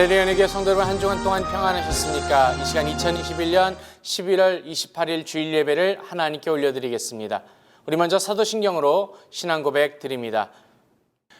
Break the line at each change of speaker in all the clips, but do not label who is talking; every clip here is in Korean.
할렐루야 연예계 성도 여러분, 한 주간 동안 평안하셨습니까? 이 시간 2021년 11월 28일 주일 예배를 하나님께 올려드리겠습니다. 우리 먼저 사도신경으로 신앙 고백 드립니다.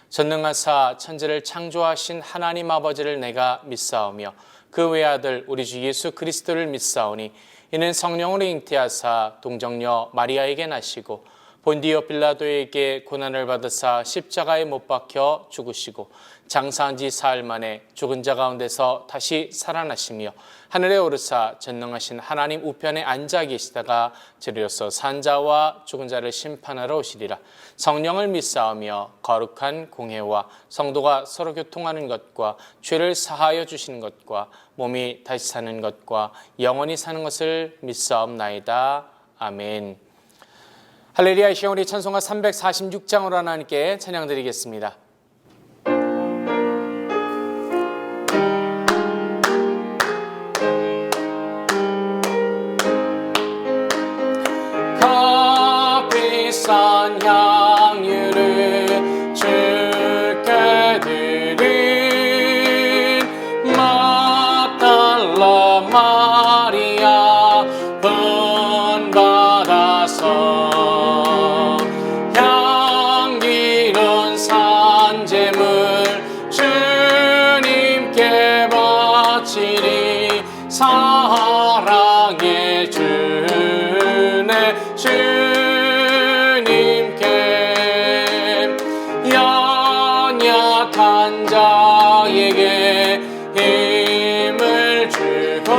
전능하사 천지를 창조하신 하나님 아버지를 내가 믿사오며 그 외아들 우리 주 예수 그리스도를 믿사오니 이는 성령으로 잉태하사 동정녀 마리아에게 나시고 본디오 빌라도에게 고난을 받으사 십자가에 못 박혀 죽으시고 장사한 지 사흘 만에 죽은 자 가운데서 다시 살아나시며 하늘에 오르사 전능하신 하나님 우편에 앉아 계시다가 저리로서 산 자와 죽은 자를 심판하러 오시리라. 성령을 믿사오며 거룩한 공회와 성도가 서로 교통하는 것과 죄를 사하여 주시는 것과 몸이 다시 사는 것과 영원히 사는 것을 믿사옵나이다. 아멘. 할렐루야. 이 시간 우리 찬송가 346장으로 하나님께 찬양 드리겠습니다. 값비싼 향유를 주께 드린 막달라 마리아 본받아서 향기로운 산제물 주님께 바치리. 사랑의 주네 주님께 연약한 자에게 힘을 주고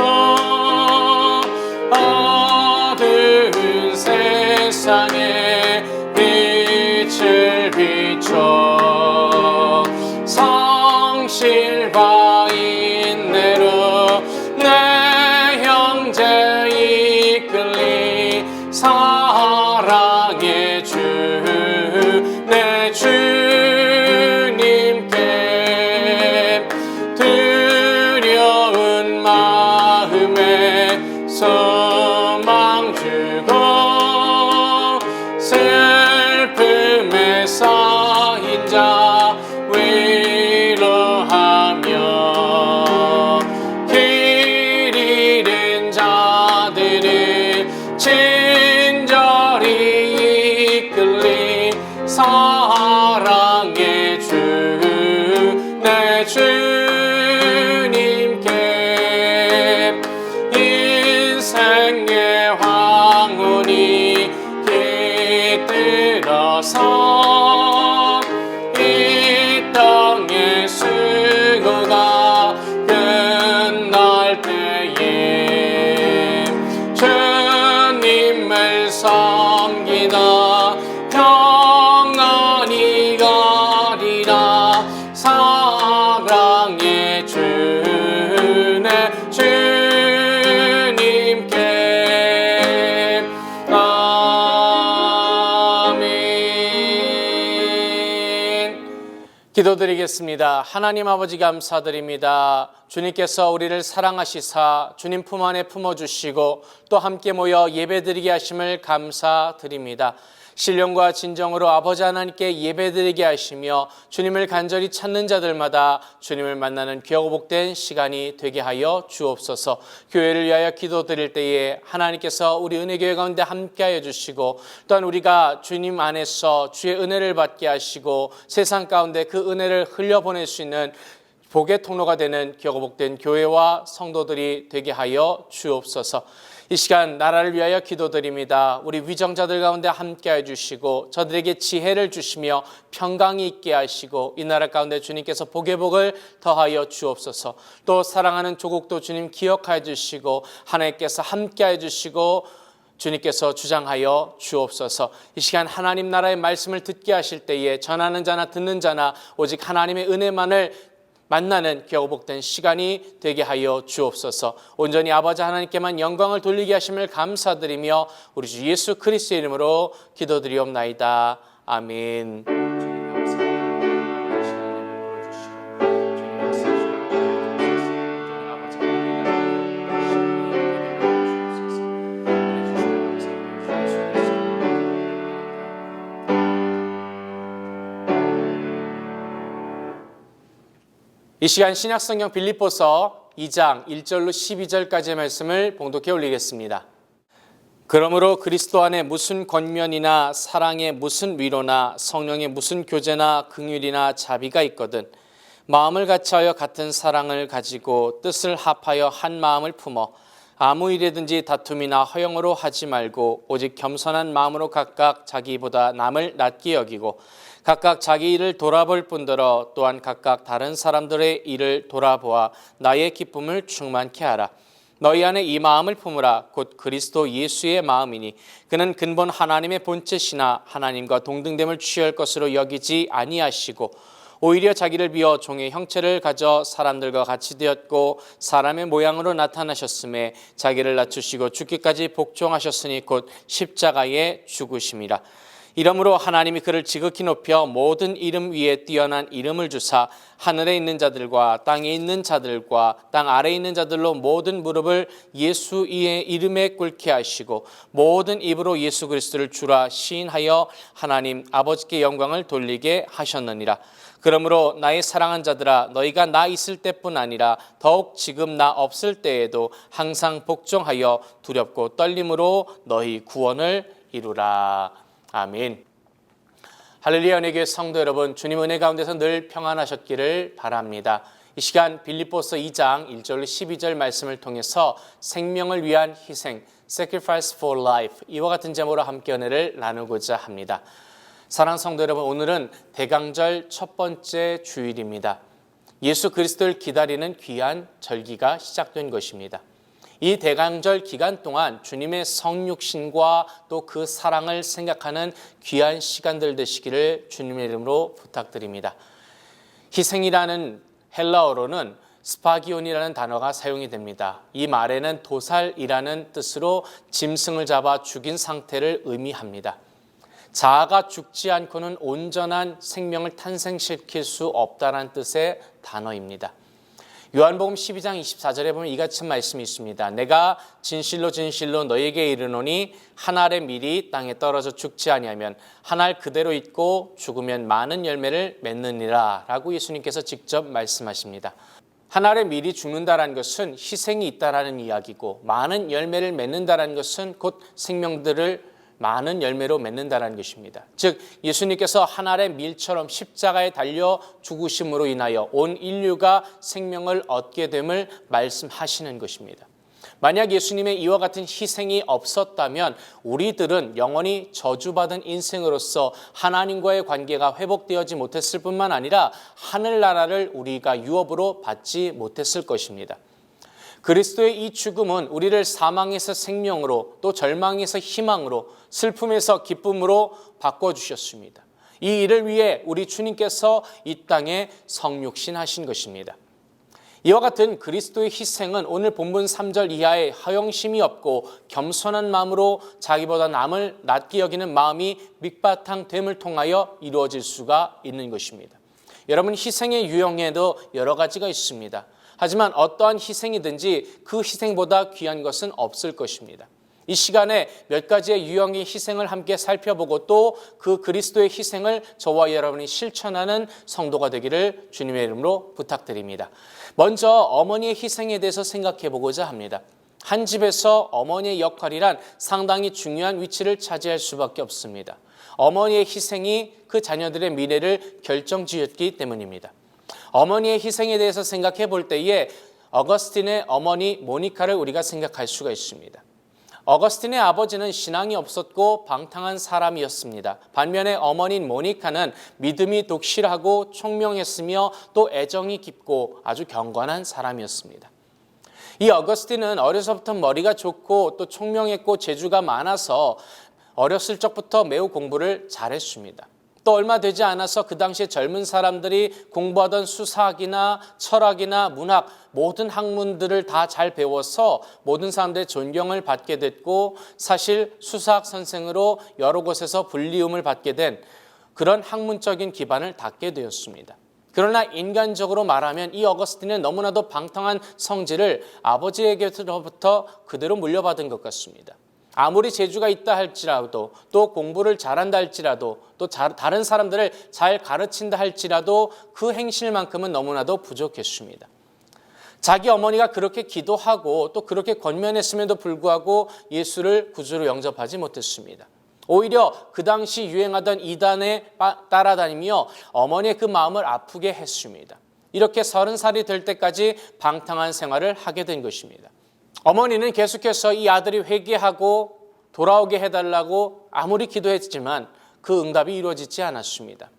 어두운 세상에 빛을 비춰 성실과 인내로 내 형제 이끌리. 사랑의 주 내 주님께 두려운 마음에 소망 주고 슬픔에 쌓인 자 위로하며 길 잃은 자들을 친절히 이끌리. 사랑의 주 내 주님께 인생의 황혼이 깃들어서 이 땅의 수고가 끝날 때에 주님을 섬기다 평안히 가리라. 사랑의 주 내 주님께 아멘. 기도드리겠습니다. 하나님 아버지 감사드립니다. 주님께서 우리를 사랑하시사 주님 품 안에 품어주시고 또 함께 모여 예배드리게 하심을 감사드립니다. 신령과 진정으로 아버지 하나님께 예배드리게 하시며 주님을 간절히 찾는 자들마다 주님을 만나는 귀하고 복된 시간이 되게 하여 주옵소서. 교회를 위하여 기도드릴 때에 하나님께서 우리 은혜교회 가운데 함께하여 주시고 또한 우리가 주님 안에서 주의 은혜를 받게 하시고 세상 가운데 그 은혜를 흘려보낼 수 있는 복의 통로가 되는 귀하고 복된 교회와 성도들이 되게 하여 주옵소서. 이 시간 나라를 위하여 기도드립니다. 우리 위정자들 가운데 함께해 주시고 저들에게 지혜를 주시며 평강이 있게 하시고 이 나라 가운데 주님께서 복의 복을 더하여 주옵소서. 또 사랑하는 조국도 주님 기억해 주시고 하나님께서 함께해 주시고 주님께서 주장하여 주옵소서. 이 시간 하나님 나라의 말씀을 듣게 하실 때에 전하는 자나 듣는 자나 오직 하나님의 은혜만을 만나는 귀하고 복된 시간이 되게 하여 주옵소서. 온전히 아버지 하나님께만 영광을 돌리게 하심을 감사드리며 우리 주 예수 그리스도의 이름으로 기도드리옵나이다. 아멘. 이 시간 신약성경 빌립보서 2장 1절로 12절까지의 말씀을 봉독해 올리겠습니다. 그러므로 그리스도 안에 무슨 권면이나 사랑의 무슨 위로나 성령의 무슨 교제나 긍휼이나 자비가 있거든 마음을 같이하여 같은 사랑을 가지고 뜻을 합하여 한 마음을 품어 아무 일이든지 다툼이나 허영으로 하지 말고 오직 겸손한 마음으로 각각 자기보다 남을 낮게 여기고 각각 자기 일을 돌아볼 뿐더러 또한 각각 다른 사람들의 일을 돌아보아 나의 기쁨을 충만케 하라. 너희 안에 이 마음을 품으라. 곧 그리스도 예수의 마음이니 그는 근본 하나님의 본체시나 하나님과 동등됨을 취할 것으로 여기지 아니하시고 오히려 자기를 비워 종의 형체를 가져 사람들과 같이 되었고 사람의 모양으로 나타나셨음에 자기를 낮추시고 죽기까지 복종하셨으니 곧 십자가에 죽으심이라. 이러므로 하나님이 그를 지극히 높여 모든 이름 위에 뛰어난 이름을 주사 하늘에 있는 자들과 땅에 있는 자들과 땅 아래에 있는 자들로 모든 무릎을 예수의 이름에 꿇게 하시고 모든 입으로 예수 그리스도를 주라 시인하여 하나님 아버지께 영광을 돌리게 하셨느니라. 그러므로 나의 사랑한 자들아 너희가 나 있을 때뿐 아니라 더욱 지금 나 없을 때에도 항상 복종하여 두렵고 떨림으로 너희 구원을 이루라. 아멘. 할렐루야. 은혜교회 성도 여러분, 주님 은혜 가운데서 늘 평안하셨기를 바랍니다. 이 시간 빌립보서 2장 1절 12절 말씀을 통해서 생명을 위한 희생, Sacrifice for Life, 이와 같은 제목으로 함께 은혜를 나누고자 합니다. 사랑하는 성도 여러분, 오늘은 대강절 첫 번째 주일입니다. 예수 그리스도를 기다리는 귀한 절기가 시작된 것입니다. 이 대강절 기간 동안 주님의 성육신과 또 그 사랑을 생각하는 귀한 시간들 되시기를 주님의 이름으로 부탁드립니다. 희생이라는 헬라어로는 스파기온이라는 단어가 사용이 됩니다. 이 말에는 도살이라는 뜻으로 짐승을 잡아 죽인 상태를 의미합니다. 자아가 죽지 않고는 온전한 생명을 탄생시킬 수 없다는 뜻의 단어입니다. 요한복음 12장 24절에 보면 이같은 말씀이 있습니다. 내가 진실로 진실로 너희에게 이르노니 한 알의 밀이 땅에 떨어져 죽지 아니하면 한 알 그대로 있고 죽으면 많은 열매를 맺느니라 라고 예수님께서 직접 말씀하십니다. 한 알의 밀이 죽는다는 것은 희생이 있다라는 이야기고 많은 열매를 맺는다는 것은 곧 생명들을 많은 열매로 맺는다는 것입니다. 즉 예수님께서 한 알의 밀처럼 십자가에 달려 죽으심으로 인하여 온 인류가 생명을 얻게 됨을 말씀하시는 것입니다. 만약 예수님의 이와 같은 희생이 없었다면 우리들은 영원히 저주받은 인생으로서 하나님과의 관계가 회복되어지 못했을 뿐만 아니라 하늘나라를 우리가 유업으로 받지 못했을 것입니다. 그리스도의 이 죽음은 우리를 사망에서 생명으로 또 절망에서 희망으로 슬픔에서 기쁨으로 바꿔주셨습니다. 이 일을 위해 우리 주님께서 이 땅에 성육신하신 것입니다. 이와 같은 그리스도의 희생은 오늘 본문 3절 이하에 허영심이 없고 겸손한 마음으로 자기보다 남을 낮게 여기는 마음이 밑바탕됨을 통하여 이루어질 수가 있는 것입니다. 여러분, 희생의 유형에도 여러 가지가 있습니다. 하지만 어떠한 희생이든지 그 희생보다 귀한 것은 없을 것입니다. 이 시간에 몇 가지의 유형의 희생을 함께 살펴보고 또 그 그리스도의 희생을 저와 여러분이 실천하는 성도가 되기를 주님의 이름으로 부탁드립니다. 먼저 어머니의 희생에 대해서 생각해 보고자 합니다. 한 집에서 어머니의 역할이란 상당히 중요한 위치를 차지할 수밖에 없습니다. 어머니의 희생이 그 자녀들의 미래를 결정지었기 때문입니다. 어머니의 희생에 대해서 생각해 볼 때에 어거스틴의 어머니 모니카를 우리가 생각할 수가 있습니다. 어거스틴의 아버지는 신앙이 없었고 방탕한 사람이었습니다. 반면에 어머니인 모니카는 믿음이 독실하고 총명했으며 또 애정이 깊고 아주 경건한 사람이었습니다. 이 어거스틴은 어려서부터 머리가 좋고 또 총명했고 재주가 많아서 어렸을 적부터 매우 공부를 잘했습니다. 또 얼마 되지 않아서 그 당시에 젊은 사람들이 공부하던 수사학이나 철학이나 문학 모든 학문들을 다 잘 배워서 모든 사람들의 존경을 받게 됐고 사실 수사학 선생으로 여러 곳에서 불리움을 받게 된 그런 학문적인 기반을 닦게 되었습니다. 그러나 인간적으로 말하면 이 어거스틴은 너무나도 방탕한 성질을 아버지에게로부터 그대로 물려받은 것 같습니다. 아무리 재주가 있다 할지라도, 또 공부를 잘한다 할지라도, 또 다른 사람들을 잘 가르친다 할지라도 그 행실만큼은 너무나도 부족했습니다. 자기 어머니가 그렇게 기도하고 또 그렇게 권면했음에도 불구하고 예수를 구주로 영접하지 못했습니다. 오히려 그 당시 유행하던 이단에 따라다니며 어머니의 그 마음을 아프게 했습니다. 이렇게 30살이 될 때까지 방탕한 생활을 하게 된 것입니다. 어머니는 계속해서 이 아들이 회개하고 돌아오게 해달라고 아무리 기도했지만 그 응답이 이루어지지 않았습니다.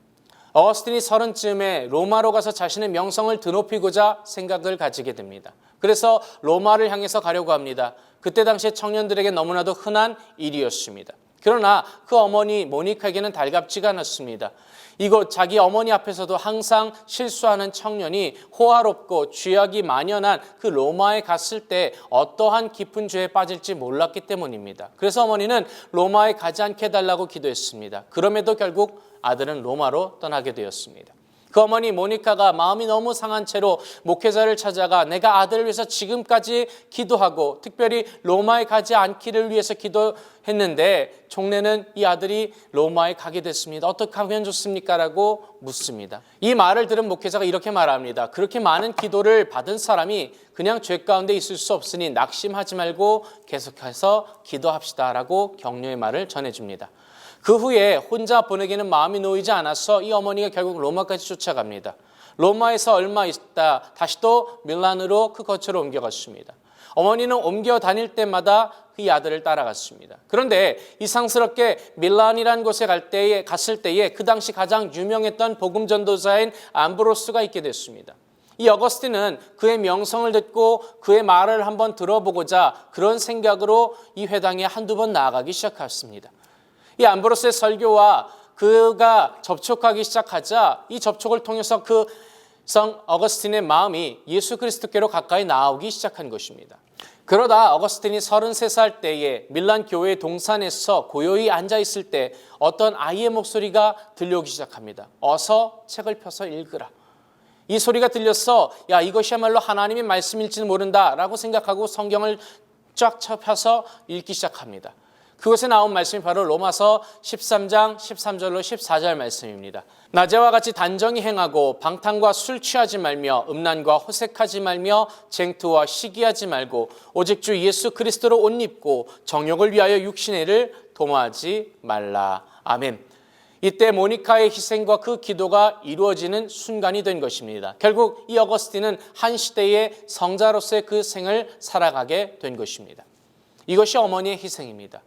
어거스틴이 30쯤에 로마로 가서 자신의 명성을 드높이고자 생각을 가지게 됩니다. 그래서 로마를 향해서 가려고 합니다. 그때 당시에 청년들에게 너무나도 흔한 일이었습니다. 그러나 그 어머니 모니카에게는 달갑지가 않았습니다. 이곳 자기 어머니 앞에서도 항상 실수하는 청년이 호화롭고 죄악이 만연한 그 로마에 갔을 때 어떠한 깊은 죄에 빠질지 몰랐기 때문입니다. 그래서 어머니는 로마에 가지 않게 해달라고 기도했습니다. 그럼에도 결국 아들은 로마로 떠나게 되었습니다. 그 어머니 모니카가 마음이 너무 상한 채로 목회자를 찾아가 내가 아들을 위해서 지금까지 기도하고 특별히 로마에 가지 않기를 위해서 기도했는데 종래는 이 아들이 로마에 가게 됐습니다. 어떻게 하면 좋습니까? 라고 묻습니다. 이 말을 들은 목회자가 이렇게 말합니다. 그렇게 많은 기도를 받은 사람이 그냥 죄 가운데 있을 수 없으니 낙심하지 말고 계속해서 기도합시다 라고 격려의 말을 전해줍니다. 그 후에 혼자 보내기는 마음이 놓이지 않아서 이 어머니가 결국 로마까지 쫓아갑니다. 로마에서 얼마 있다 다시 또 밀란으로 그 거처로 옮겨갔습니다. 어머니는 옮겨 다닐 때마다 그 아들을 따라갔습니다. 그런데 이상스럽게 밀란이라는 곳에 갔을 때에 그 당시 가장 유명했던 복음 전도자인 암브로스가 있게 됐습니다. 이 어거스틴은 그의 명성을 듣고 그의 말을 한번 들어보고자 그런 생각으로 이 회당에 한두 번 나아가기 시작했습니다. 이 암브로스의 설교와 그가 접촉하기 시작하자 이 접촉을 통해서 그 성 어거스틴의 마음이 예수 그리스도께로 가까이 나오기 시작한 것입니다. 그러다 어거스틴이 33살 때에 밀란 교회 동산에서 고요히 앉아있을 때 어떤 아이의 목소리가 들려오기 시작합니다. 어서 책을 펴서 읽으라. 이 소리가 들려서 야 이것이야말로 하나님의 말씀일지는 모른다라고 생각하고 성경을 쫙 펴서 읽기 시작합니다. 그것에 나온 말씀이 바로 로마서 13장 13절로 14절 말씀입니다. 낮에와 같이 단정히 행하고 방탕과 술 취하지 말며 음란과 호색하지 말며 쟁투와 시기하지 말고 오직 주 예수 그리스도로 옷 입고 정욕을 위하여 육신의 일을 도모하지 말라. 아멘. 이때 모니카의 희생과 그 기도가 이루어지는 순간이 된 것입니다. 결국 이 어거스틴은 한 시대의 성자로서의 그 생을 살아가게 된 것입니다. 이것이 어머니의 희생입니다.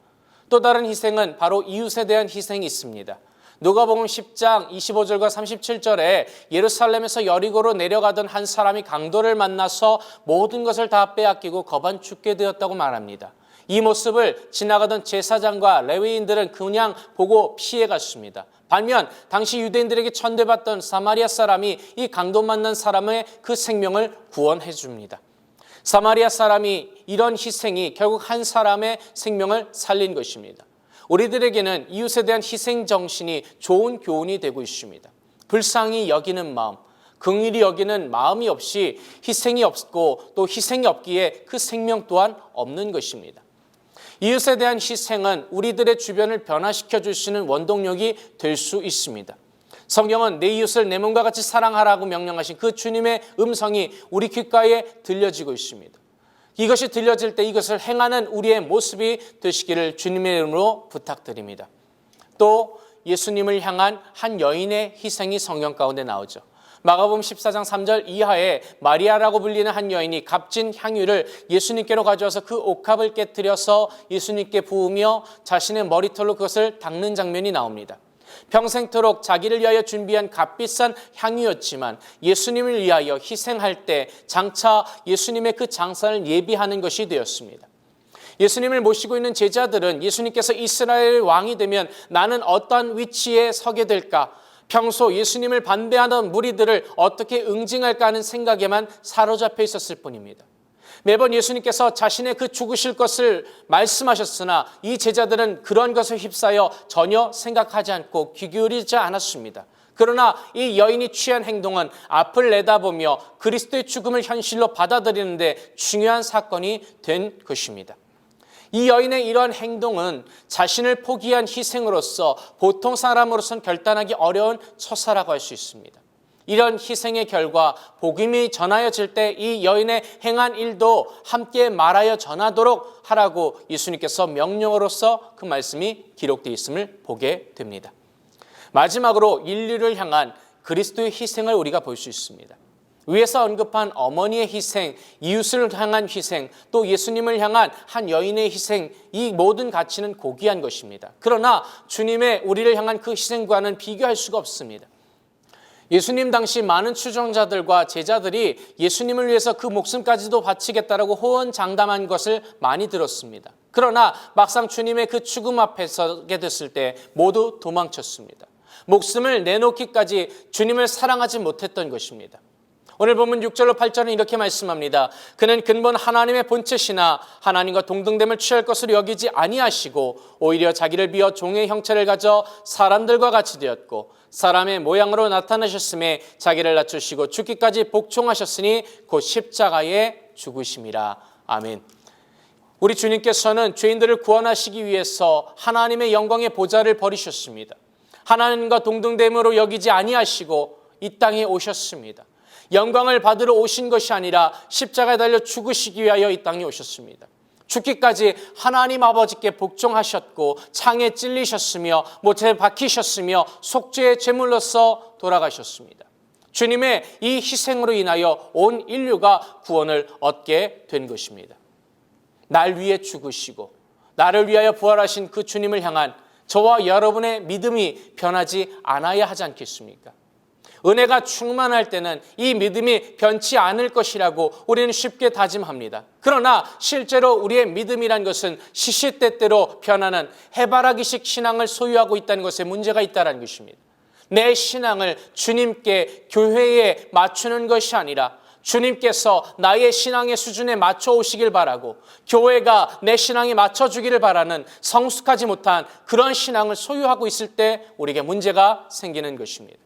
또 다른 희생은 바로 이웃에 대한 희생이 있습니다. 누가복음 10장 25절과 37절에 예루살렘에서 여리고로 내려가던 한 사람이 강도를 만나서 모든 것을 다 빼앗기고 거반 죽게 되었다고 말합니다. 이 모습을 지나가던 제사장과 레위인들은 그냥 보고 피해갔습니다. 반면 당시 유대인들에게 천대받던 사마리아 사람이 이 강도 만난 사람의 그 생명을 구원해 줍니다. 사마리아 사람이 이런 희생이 결국 한 사람의 생명을 살린 것입니다. 우리들에게는 이웃에 대한 희생 정신이 좋은 교훈이 되고 있습니다. 불쌍히 여기는 마음, 긍휼히 여기는 마음이 없이 희생이 없고 또 희생이 없기에 그 생명 또한 없는 것입니다. 이웃에 대한 희생은 우리들의 주변을 변화시켜 줄 수 있는 원동력이 될 수 있습니다. 성경은 내 이웃을 내 몸과 같이 사랑하라고 명령하신 그 주님의 음성이 우리 귓가에 들려지고 있습니다. 이것이 들려질 때 이것을 행하는 우리의 모습이 되시기를 주님의 이름으로 부탁드립니다. 또 예수님을 향한 한 여인의 희생이 성경 가운데 나오죠. 마가복음 14장 3절 이하에 마리아라고 불리는 한 여인이 값진 향유를 예수님께로 가져와서 그 옥합을 깨뜨려서 예수님께 부으며 자신의 머리털로 그것을 닦는 장면이 나옵니다. 평생토록 자기를 위하여 준비한 값비싼 향유였지만 예수님을 위하여 희생할 때 장차 예수님의 그 장사를 예비하는 것이 되었습니다. 예수님을 모시고 있는 제자들은 예수님께서 이스라엘 왕이 되면 나는 어떠한 위치에 서게 될까? 평소 예수님을 반대하던 무리들을 어떻게 응징할까 하는 생각에만 사로잡혀 있었을 뿐입니다. 매번 예수님께서 자신의 그 죽으실 것을 말씀하셨으나 이 제자들은 그런 것을 휩싸여 전혀 생각하지 않고 귀 기울이지 않았습니다. 그러나 이 여인이 취한 행동은 앞을 내다보며 그리스도의 죽음을 현실로 받아들이는데 중요한 사건이 된 것입니다. 이 여인의 이러한 행동은 자신을 포기한 희생으로서 보통 사람으로서는 결단하기 어려운 처사라고 할 수 있습니다. 이런 희생의 결과 복음이 전하여질 때 이 여인의 행한 일도 함께 말하여 전하도록 하라고 예수님께서 명령으로서 그 말씀이 기록되어 있음을 보게 됩니다. 마지막으로 인류를 향한 그리스도의 희생을 우리가 볼 수 있습니다. 위에서 언급한 어머니의 희생, 이웃을 향한 희생, 또 예수님을 향한 한 여인의 희생, 이 모든 가치는 고귀한 것입니다. 그러나 주님의 우리를 향한 그 희생과는 비교할 수가 없습니다. 예수님 당시 많은 추종자들과 제자들이 예수님을 위해서 그 목숨까지도 바치겠다라고 호언장담한 것을 많이 들었습니다. 그러나 막상 주님의 그 죽음 앞에 서게 됐을 때 모두 도망쳤습니다. 목숨을 내놓기까지 주님을 사랑하지 못했던 것입니다. 오늘 본문 6절로 8절은 이렇게 말씀합니다. 그는 근본 하나님의 본체시나 하나님과 동등됨을 취할 것으로 여기지 아니하시고 오히려 자기를 비어 종의 형체를 가져 사람들과 같이 되었고 사람의 모양으로 나타나셨음에 자기를 낮추시고 죽기까지 복종하셨으니 곧 십자가에 죽으심이라. 아멘. 우리 주님께서는 죄인들을 구원하시기 위해서 하나님의 영광의 보좌를 버리셨습니다. 하나님과 동등됨으로 여기지 아니하시고 이 땅에 오셨습니다. 영광을 받으러 오신 것이 아니라 십자가에 달려 죽으시기 위하여 이 땅에 오셨습니다. 죽기까지 하나님 아버지께 복종하셨고 창에 찔리셨으며 못에 박히셨으며 속죄의 제물로서 돌아가셨습니다. 주님의 이 희생으로 인하여 온 인류가 구원을 얻게 된 것입니다. 날 위해 죽으시고 나를 위하여 부활하신 그 주님을 향한 저와 여러분의 믿음이 변하지 않아야 하지 않겠습니까? 은혜가 충만할 때는 이 믿음이 변치 않을 것이라고 우리는 쉽게 다짐합니다. 그러나 실제로 우리의 믿음이란 것은 시시때때로 변하는 해바라기식 신앙을 소유하고 있다는 것에 문제가 있다는 것입니다. 내 신앙을 주님께 교회에 맞추는 것이 아니라 주님께서 나의 신앙의 수준에 맞춰 오시길 바라고 교회가 내 신앙에 맞춰주기를 바라는 성숙하지 못한 그런 신앙을 소유하고 있을 때 우리에게 문제가 생기는 것입니다.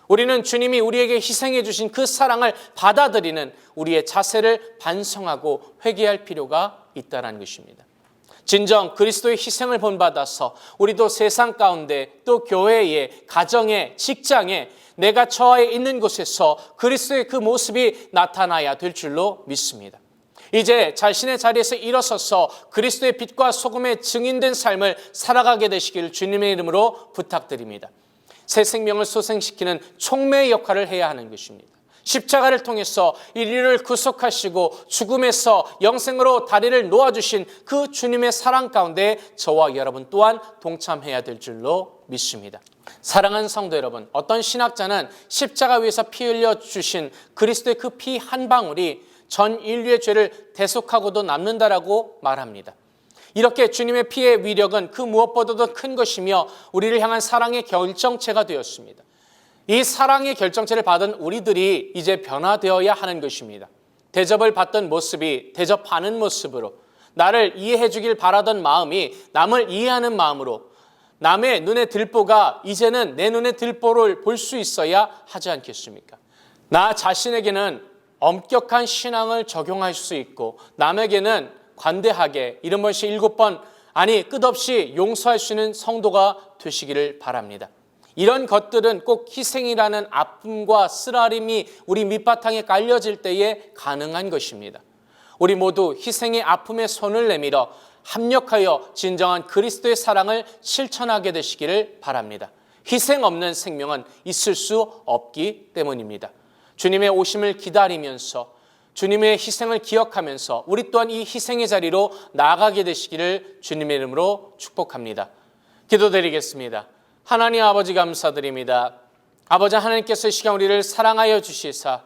우리는 주님이 우리에게 희생해 주신 그 사랑을 받아들이는 우리의 자세를 반성하고 회개할 필요가 있다는 것입니다. 진정 그리스도의 희생을 본받아서 우리도 세상 가운데 또 교회에, 가정에, 직장에 내가 처해 있는 곳에서 그리스도의 그 모습이 나타나야 될 줄로 믿습니다. 이제 자신의 자리에서 일어서서 그리스도의 빛과 소금의 증인된 삶을 살아가게 되시길 주님의 이름으로 부탁드립니다. 새 생명을 소생시키는 촉매의 역할을 해야 하는 것입니다. 십자가를 통해서 인류를 구속하시고 죽음에서 영생으로 다리를 놓아주신 그 주님의 사랑 가운데 저와 여러분 또한 동참해야 될 줄로 믿습니다. 사랑하는 성도 여러분, 어떤 신학자는 십자가 위에서 피 흘려 주신 그리스도의 그 피 한 방울이 전 인류의 죄를 대속하고도 남는다라고 말합니다. 이렇게 주님의 피의 위력은 그 무엇보다도 큰 것이며 우리를 향한 사랑의 결정체가 되었습니다. 이 사랑의 결정체를 받은 우리들이 이제 변화되어야 하는 것입니다. 대접을 받던 모습이 대접하는 모습으로, 나를 이해해 주길 바라던 마음이 남을 이해하는 마음으로, 남의 눈에 들보가 이제는 내 눈에 들보를 볼 수 있어야 하지 않겠습니까? 나 자신에게는 엄격한 신앙을 적용할 수 있고 남에게는 관대하게 70번씩 7번 아니 끝없이 용서할 수 있는 성도가 되시기를 바랍니다. 이런 것들은 꼭 희생이라는 아픔과 쓰라림이 우리 밑바탕에 깔려질 때에 가능한 것입니다. 우리 모두 희생의 아픔에 손을 내밀어 합력하여 진정한 그리스도의 사랑을 실천하게 되시기를 바랍니다. 희생 없는 생명은 있을 수 없기 때문입니다. 주님의 오심을 기다리면서 주님의 희생을 기억하면서 우리 또한 이 희생의 자리로 나아가게 되시기를 주님의 이름으로 축복합니다. 기도드리겠습니다. 하나님 아버지 감사드립니다. 아버지 하나님께서 이 시간 우리를 사랑하여 주시사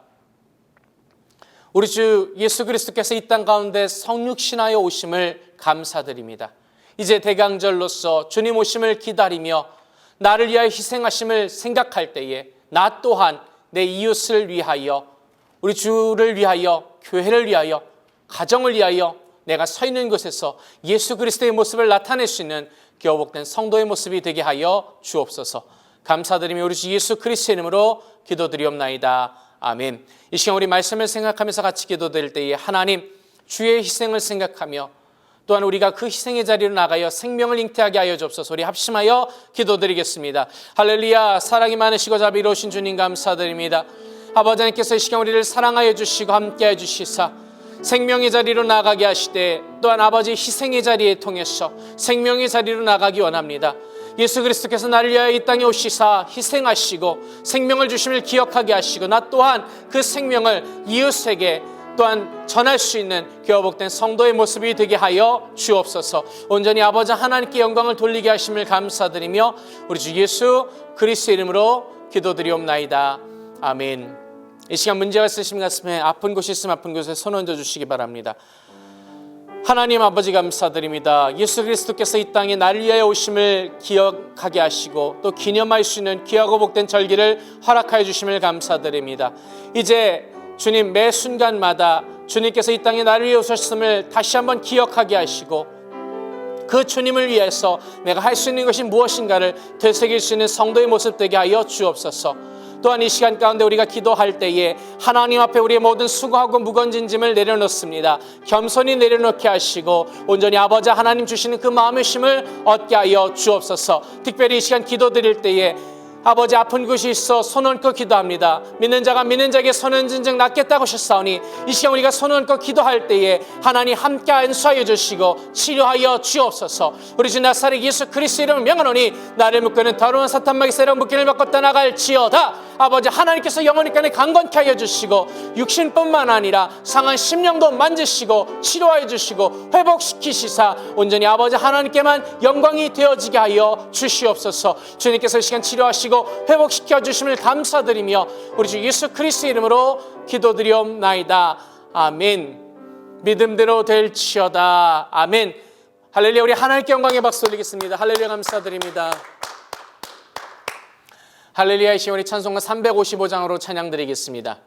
우리 주 예수 그리스도께서 이 땅 가운데 성육신하여 오심을 감사드립니다. 이제 대강절로서 주님 오심을 기다리며 나를 위하여 희생하심을 생각할 때에 나 또한 내 이웃을 위하여 우리 주를 위하여 교회를 위하여 가정을 위하여 내가 서 있는 곳에서 예수 그리스도의 모습을 나타낼 수 있는 교복된 성도의 모습이 되게 하여 주옵소서. 감사드리며 우리 주 예수 그리스도의 이름으로 기도드리옵나이다. 아멘. 이 시간 우리 말씀을 생각하면서 같이 기도드릴 때에 하나님 주의 희생을 생각하며 또한 우리가 그 희생의 자리로 나가여 생명을 잉태하게 하여 주옵소서. 우리 합심하여 기도드리겠습니다. 할렐루야. 사랑이 많으시고 자비로우신 주님 감사드립니다. 아버지 하나님께서 이 시간 우리를 사랑하여 주시고 함께해 주시사 생명의 자리로 나가게 하시되 또한 아버지 희생의 자리에 통해서 생명의 자리로 나가기 원합니다. 예수 그리스도께서 나를 위하여 이 땅에 오시사 희생하시고 생명을 주심을 기억하게 하시고 나 또한 그 생명을 이웃에게 또한 전할 수 있는 교회복된 성도의 모습이 되게 하여 주옵소서. 온전히 아버지 하나님께 영광을 돌리게 하심을 감사드리며 우리 주 예수 그리스도의 이름으로 기도드리옵나이다. 아멘. 이 시간 문제가 있으신 가슴에 아픈 곳이 있으면 아픈 곳에 손 얹어 주시기 바랍니다. 하나님 아버지 감사드립니다. 예수 그리스도께서 이 땅에 나를 위하여 오심을 기억하게 하시고 또 기념할 수 있는 귀하고 복된 절기를 허락하여 주심을 감사드립니다. 이제 주님 매 순간마다 주님께서 이 땅에 나를 위해 오셨음을 다시 한번 기억하게 하시고 그 주님을 위해서 내가 할 수 있는 것이 무엇인가를 되새길 수 있는 성도의 모습 되게 하여 주옵소서. 또한 이 시간 가운데 우리가 기도할 때에 하나님 앞에 우리의 모든 수고하고 무거운 짐을 내려놓습니다. 겸손히 내려놓게 하시고 온전히 아버지 하나님 주시는 그 마음의 힘을 얻게 하여 주옵소서. 특별히 이 시간 기도드릴 때에 아버지 아픈 곳이 있어 손 얹고 기도합니다. 믿는 자가 믿는 자에게 손 얹은 즉 낫겠다고 하셨사오니 이 시간 우리가 손 얹고 기도할 때에 하나님 함께 안수하여 주시고 치료하여 주옵소서. 우리 주 나사렛 예수 그리스도 이름을 명하노니 나를 묶는 더러운 사탄마귀 세력 묶임을 벗고 떠나갈지어다. 아버지 하나님께서 영원히까지 강건케 하여 주시고 육신뿐만 아니라 상한 심령도 만지시고 치료하여 주시고 회복시키시사 온전히 아버지 하나님께만 영광이 되어지게 하여 주시옵소서. 주님께서 이 시간 치료하시고 회복시켜 주심을 감사드리며 우리 주 예수 그리스도 이름으로 기도드리옵나이다. 아멘. 믿음대로 될지어다. 아멘. 할렐루야. 우리 하나님께 영광의 박수 올리겠습니다. 할렐루야. 감사드립니다. 할렐루야. 이 시간 우리 찬송가 355장으로 찬양 드리겠습니다.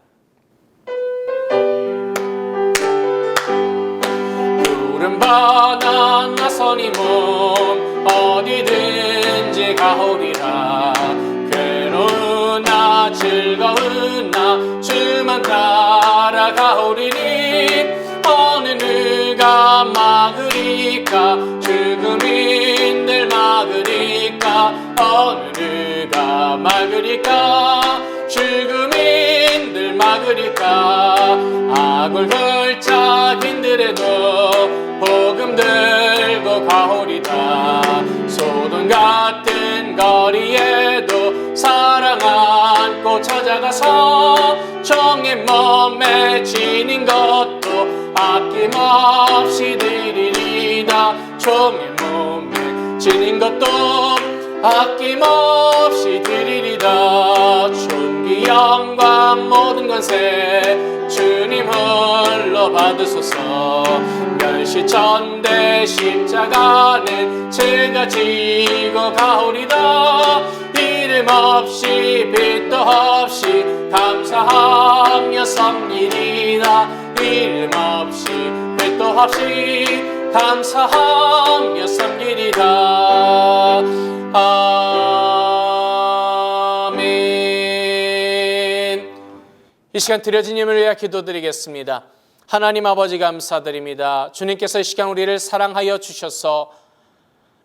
푸른 바다 나서니 몸 어디든지 가오리라. 괴로운 나 즐거운 나 주만 따라가오리니 어느 누가 막으리까 죽음인들 막으리까 어느 누가 막으리까 죽음인들 막으리까 악을 걸작인들에도 복음 들고 가오리다. 소돔 같은 거리에도 사랑 안고 찾아가서 종의 몸에 지닌 것도 아낌없이 드리리다. 종의 몸에 지닌 것도 아낌없이 드리리다. 존귀 영광 모든 권세 주님 홀로 받으소서. 멸시천대 십자가는 제가 지고 가오리다. 이름 없이 빛도 없이 감사하며 섬기리다. 이름 없이 빛도 없이 감사하며 섬기리다. 아멘. 이 시간 드려진 힘을 위해 기도드리겠습니다. 하나님 아버지 감사드립니다. 주님께서 이 시간 우리를 사랑하여 주셔서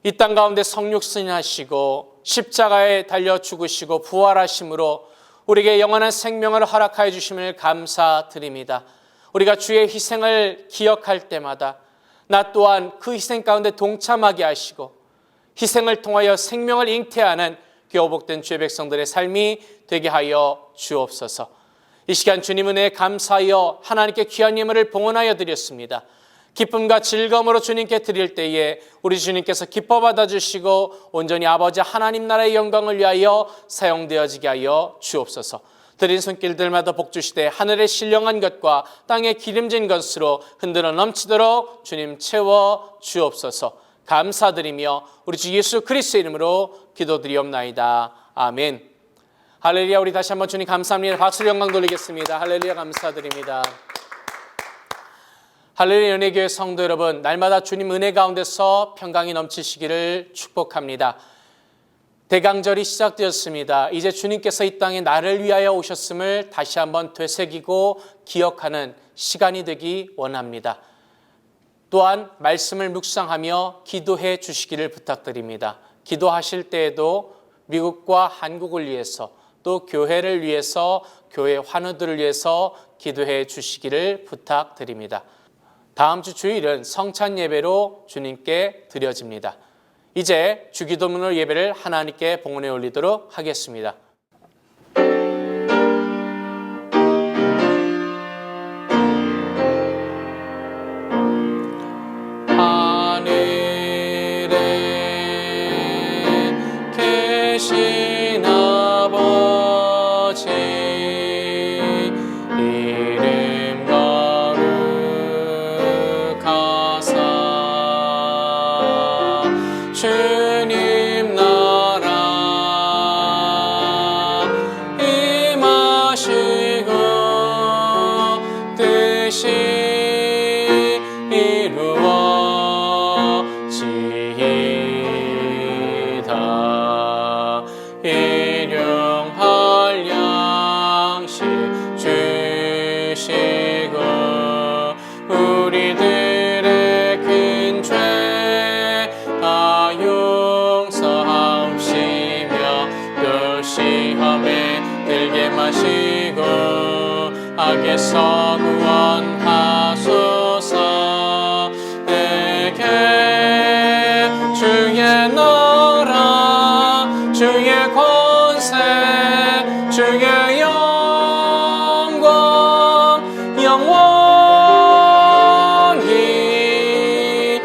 이 땅 가운데 성육신하시고 십자가에 달려 죽으시고 부활하심으로 우리에게 영원한 생명을 허락하여 주심을 감사드립니다. 우리가 주의 희생을 기억할 때마다 나 또한 그 희생 가운데 동참하게 하시고 희생을 통하여 생명을 잉태하는 교복된 주의 백성들의 삶이 되게 하여 주옵소서. 이 시간 주님 은혜에 감사하여 하나님께 귀한 예물을 봉헌하여 드렸습니다. 기쁨과 즐거움으로 주님께 드릴 때에 우리 주님께서 기뻐 받아주시고 온전히 아버지 하나님 나라의 영광을 위하여 사용되어지게 하여 주옵소서. 드린 손길들마다 복주시되 하늘의 신령한 것과 땅의 기름진 것으로 흔들어 넘치도록 주님 채워 주옵소서. 감사드리며 우리 주 예수 그리스도 이름으로 기도드리옵나이다. 아멘. 할렐루야. 우리 다시 한번 주님 감사합니다. 박수로 영광 돌리겠습니다. 할렐루야. 감사드립니다. 할렐루야. 은혜교회 성도 여러분, 날마다 주님 은혜 가운데서 평강이 넘치시기를 축복합니다. 대강절이 시작되었습니다. 이제 주님께서 이 땅에 나를 위하여 오셨음을 다시 한번 되새기고 기억하는 시간이 되기 원합니다. 또한 말씀을 묵상하며 기도해 주시기를 부탁드립니다. 기도하실 때에도 미국과 한국을 위해서 또 교회를 위해서 교회 환우들을 위해서 기도해 주시기를 부탁드립니다. 다음 주 주일은 성찬 예배로 주님께 드려집니다. 이제 주기도문으로 예배를 하나님께 봉헌해 올리도록 하겠습니다. 하늘에 계신 아버지 이름 거룩하사 주님 나라 임하시고 뜻이 이루어지이다. 일용할 양식 주시고 우리들의 큰 죄 다 용서하시며 또 시험에 들게 마시고 악에서 구원하소서. 내게 주의 나라 주의 권세 주의 영광 영원히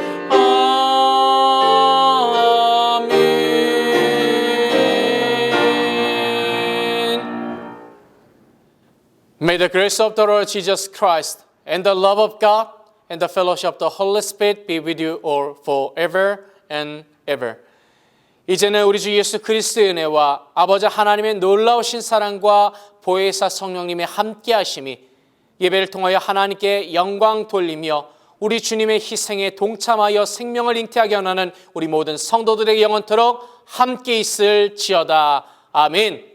아멘. May the grace of the Lord Jesus Christ and the love of God and the fellowship of the Holy Spirit be with you all forever and ever. 이제는 우리 주 예수 그리스도의 은혜와 아버지 하나님의 놀라우신 사랑과 보혜사 성령님의 함께하심이 예배를 통하여 하나님께 영광 돌리며 우리 주님의 희생에 동참하여 생명을 잉태하게 원하는 우리 모든 성도들에게 영원토록 함께 있을지어다. 아멘.